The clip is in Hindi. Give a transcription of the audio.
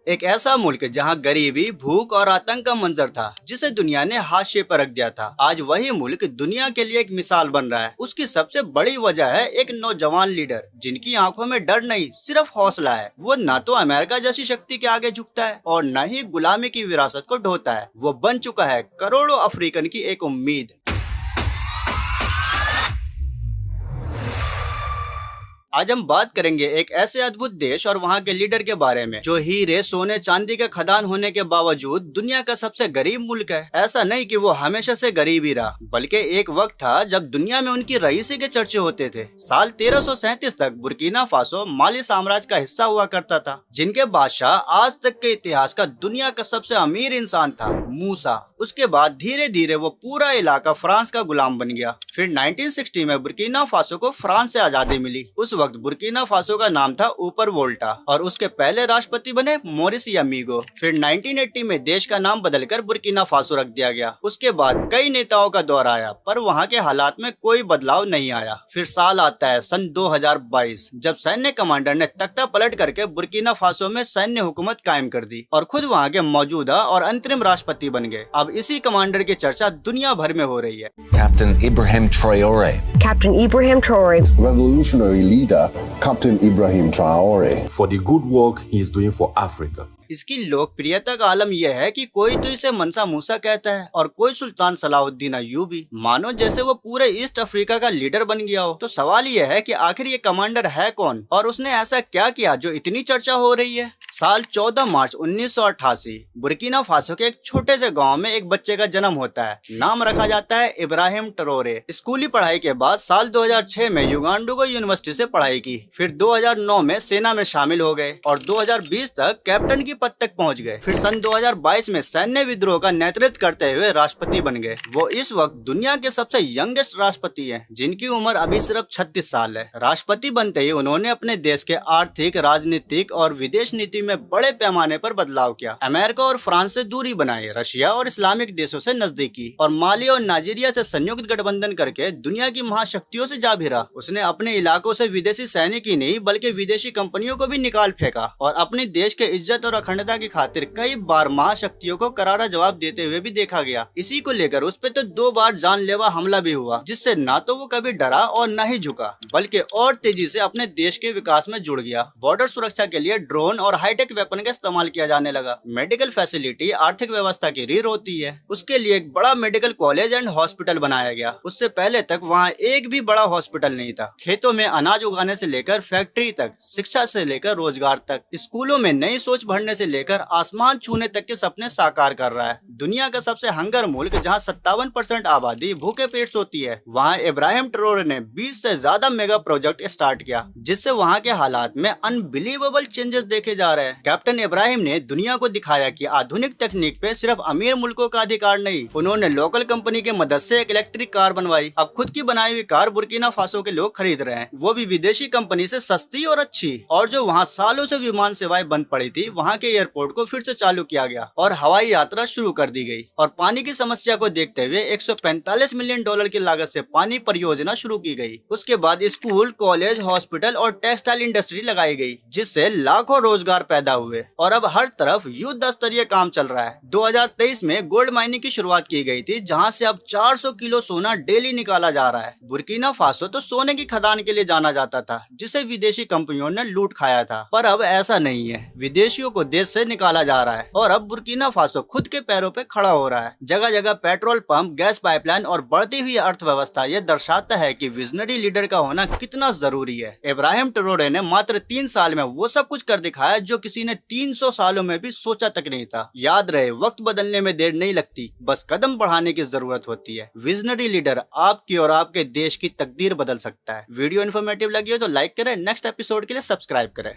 एक ऐसा मुल्क जहां गरीबी, भूख और आतंक का मंजर था, जिसे दुनिया ने हाशिए पर रख दिया था, आज वही मुल्क दुनिया के लिए एक मिसाल बन रहा है। उसकी सबसे बड़ी वजह है एक नौजवान लीडर, जिनकी आंखों में डर नहीं, सिर्फ हौसला है। वो न तो अमेरिका जैसी शक्ति के आगे झुकता है और न ही गुलामी की विरासत को ढोता है। वो बन चुका है करोड़ों अफ्रीकन की एक उम्मीद। आज हम बात करेंगे एक ऐसे अद्भुत देश और वहाँ के लीडर के बारे में, जो हीरे, सोने, चांदी के खदान होने के बावजूद दुनिया का सबसे गरीब मुल्क है। ऐसा नहीं कि वो हमेशा से गरीब ही रहा, बल्कि एक वक्त था जब दुनिया में उनकी रईसी के चर्चे होते थे। साल 1337 तक बुर्किना फासो माली साम्राज्य का हिस्सा हुआ करता था, जिनके बादशाह आज तक के इतिहास का दुनिया का सबसे अमीर इंसान था, मूसा। उसके बाद धीरे धीरे वो पूरा इलाका फ्रांस का गुलाम बन गया। फिर 1960 में बुर्किना फासो को फ्रांस से आजादी मिली। उस वक्त बुर्किना फासो का नाम था ऊपर वोल्टा और उसके पहले राष्ट्रपति बने मोरिस यामीगो। फिर 1980 में देश का नाम बदलकर बुर्किना फासो रख दिया गया। उसके बाद कई नेताओं का दौर आया, पर वहाँ के हालात में कोई बदलाव नहीं आया। फिर साल आता है सन 2022, जब सैन्य कमांडर ने तख्ता पलट करके बुर्किना फासो में सैन्य हुकूमत कायम कर दी और खुद वहाँ के मौजूदा और अंतरिम राष्ट्रपति बन गए। अब इसी कमांडर की चर्चा दुनिया भर में हो रही है। Captain Ibrahim Traore. Captain Ibrahim Traore. Revolutionary leader, Captain Ibrahim Traore. For the good work he is doing for Africa. इसकी लोकप्रियता का आलम यह है कि कोई तो इसे मनसा मूसा कहता है और कोई सुल्तान सलाहुद्दीन अय्यूबी, मानो जैसे वो पूरे ईस्ट अफ्रीका का लीडर बन गया हो। तो सवाल यह है कि आखिर ये कमांडर है कौन और उसने ऐसा क्या किया जो इतनी चर्चा हो रही है। साल 14 मार्च 1988 बुर्किना फासो के एक छोटे से गांव में एक बच्चे का जन्म होता है। नाम रखा जाता है इब्राहिम ट्रोरे। स्कूली पढ़ाई के बाद साल 2006 में युगांडू यूनिवर्सिटी से पढ़ाई की। फिर 2009 में सेना में शामिल हो गए और 2020 तक कैप्टन की पद तक पहुंच गए। फिर सन 2022 में सैन्य विद्रोह का नेतृत्व करते हुए राष्ट्रपति बन गए। वो इस वक्त दुनिया के सबसे यंगेस्ट राष्ट्रपति हैं, जिनकी उम्र अभी सिर्फ 36 साल है। राष्ट्रपति बनते ही उन्होंने अपने देश के आर्थिक, राजनीतिक और विदेश नीति में बड़े पैमाने पर बदलाव किया। अमेरिका और फ्रांस से दूरी बनाई, रशिया और इस्लामिक देशों से नजदीकी और माली और नाइजीरिया से संयुक्त गठबंधन करके दुनिया की महाशक्तियों से जा भिड़ा। उसने अपने इलाकों से विदेशी सैनिक ही नहीं बल्कि विदेशी कंपनियों को भी निकाल फेंका और अपने देश के इज्जत और अखंडता की खातिर कई बार महाशक्तियों को करारा जवाब देते हुए भी देखा गया। इसी को लेकर उस पे तो 2 बार जानलेवा हमला भी हुआ, जिससे ना तो वो कभी डरा और न ही झुका, बल्कि और तेजी से अपने देश के विकास में जुड़ गया। बॉर्डर सुरक्षा के लिए ड्रोन और हाईटेक वेपन का इस्तेमाल किया जाने लगा। मेडिकल फैसिलिटी आर्थिक व्यवस्था की रीढ़ होती है। उसके लिए एक बड़ा मेडिकल कॉलेज एंड हॉस्पिटल बनाया गया। उससे पहले तक वहाँ एक भी बड़ा हॉस्पिटल नहीं था। खेतों में अनाज उगाने से लेकर फैक्ट्री तक, शिक्षा से लेकर रोजगार तक, स्कूलों में नई सोच भरने से लेकर आसमान छूने तक के सपने साकार कर रहा है। दुनिया का सबसे हंगर मुल्क जहाँ 57% आबादी भूखे पेट सोती है, वहाँ इब्राहिम ट्रोरे ने 20 से ज्यादा मेगा प्रोजेक्ट स्टार्ट किया, जिससे वहाँ के हालात में अनबिलीवेबल चेंजेस देखे जा रहे हैं। कैप्टन इब्राहिम ने दुनिया को दिखाया कि आधुनिक तकनीक पे सिर्फ अमीर मुल्कों का अधिकार नहीं। उन्होंने लोकल कंपनी की मदद से एक इलेक्ट्रिक कार बनवाई। अब खुद की बनाई हुई कार बुर्किना फासो के लोग खरीद रहे हैं, वो भी विदेशी कंपनी से सस्ती और अच्छी। और जो वहाँ सालों से विमान सेवाएं बंद पड़ी थी, वहाँ के एयरपोर्ट को फिर से चालू किया गया और हवाई यात्रा शुरू कर दी गई। और पानी की समस्या को देखते हुए 145 मिलियन डॉलर की लागत से पानी परियोजना शुरू की गई। उसके बाद स्कूल, कॉलेज, हॉस्पिटल और टेक्सटाइल इंडस्ट्री लगाई गई, जिससे लाखों रोजगार पैदा हुए और अब हर तरफ युद्ध स्तरीय काम चल रहा है। 2023 में गोल्ड माइनिंग की शुरुआत की गई थी, जहां से अब 400 किलो सोना डेली निकाला जा रहा है। बुर्किना फासो तो सोने की खदान के लिए जाना जाता था, जिसे विदेशी कंपनियों ने लूट खाया था, पर अब ऐसा नहीं है। विदेशियों को देश से निकाला जा रहा है और अब बुर्किना फासो खुद के पैरों पे खड़ा हो रहा है। जगह जगह पेट्रोल पंप, गैस पाइपलाइन और बढ़ती हुई अर्थव्यवस्था ये दर्शाता है कि विजनरी लीडर का होना कितना जरूरी है। इब्राहिम ट्रोरे ने मात्र 3 साल में वो सब कुछ कर दिखाया जो किसी ने 300 सालों में भी सोचा तक नहीं था। याद रहे, वक्त बदलने में देर नहीं लगती, बस कदम बढ़ाने की जरूरत होती है। विजनरी लीडर आपकी और आपके देश की तकदीर बदल सकता है। वीडियो इन्फॉर्मेटिव लगी हो तो लाइक करें, नेक्स्ट एपिसोड के लिए सब्सक्राइब करें।